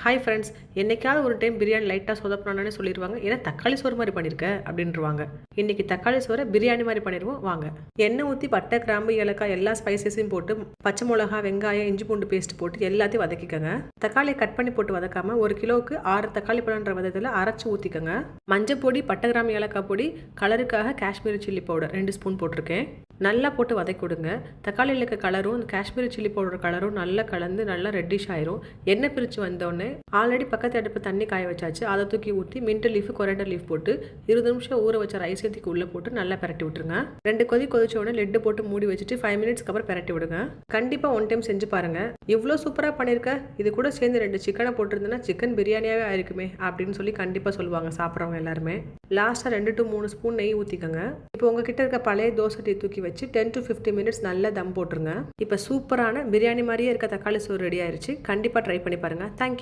Hi friends, என்னைக்காவது ஒரு time biryani லைட்டாக சொதப்பினானே சொல்லிடுவாங்க. ஏன்னா தக்காளி சோறு மாதிரி பண்ணியிருக்க அப்படின்ட்டுருவாங்க. இன்னைக்கு தக்காளி சோறை பிரியாணி மாதிரி பண்ணிடுவோம் வாங்க. எண்ணெய் ஊற்றி பட்டை, கிராம்பு, ஏலக்காய் எல்லா ஸ்பைசஸையும் போட்டு பச்சை மிளகா, வெங்காயம், இஞ்சி பூண்டு பேஸ்ட் போட்டு எல்லாத்தையும் வதக்கிக்கோங்க. தக்காளியை கட் பண்ணி போட்டு வதக்காம 1 கிலோவுக்கு 6 தக்காளி பழன்ற விதத்தில் அரைச்சி ஊற்றிக்கோங்க. மஞ்சள் பொடி, பட்டை, கிராம்பு, ஏலக்காய் பொடி, கலருக்காக காஷ்மீரி சில்லி பவுடர் 2 ஸ்பூன் போட்டிருக்கேன். நல்லா போட்டு வதக்கி விடுங்க. தக்காளியில் இருக்க கலரும் காஷ்மீரி சில்லி பவுடர் கலரும் நல்லா கலந்து நல்லா ரெட்டிஷ் ஆயிரும். எண்ணெய் பிரித்து வந்தோடனே ஆல்ரெடி பக்கத்து அடுப்பு தண்ணி காய வச்சாச்சு. அதை தூக்கி ஊற்றி மின்ட் லீஃப், கொரியாண்டர் லீஃப் போட்டு 20 நிமிஷம் ஊற வச்ச ரைஸ் ஏற்றிக்கு உள்ளே போட்டு நல்லா பரட்டி விட்டுருங்க. 2 கொதிச்ச உடனே லெட்டு போட்டு மூடி வச்சுட்டு 5 மினிட்ஸ்க்கு அப்புறம் பரட்டி விடுங்க. கண்டிப்பாக 1 டைம் செஞ்சு பாருங்க. இவ்வளோ சூப்பராக பண்ணியிருக்க, இது கூட சேர்ந்து 2 சிக்கனை போட்டிருந்தேன்னா சிக்கன் பிரியாணியாகவே ஆயிருக்குமே அப்படின்னு சொல்லி கண்டிப்பாக சொல்லுவாங்க சாப்பிட்றவங்க எல்லாருமே. லாஸ்ட்டாக 2 to 3 ஸ்பூன் நெய் ஊற்றிக்கோங்க. இப்போ உங்ககிட்ட இருக்க பழைய தோசை டீ தூக்கி வச்சு 10 to 15 மினிட்ஸ் நல்லா தம் போட்டுருங்க. இப்போ சூப்பரான பிரியாணி மாதிரியே இருக்க தக்காளி சோறு ரெடி ஆயிருச்சு. கண்டிப்பாக ட்ரை பண்ணி பாருங்க. தேங்க்யூ.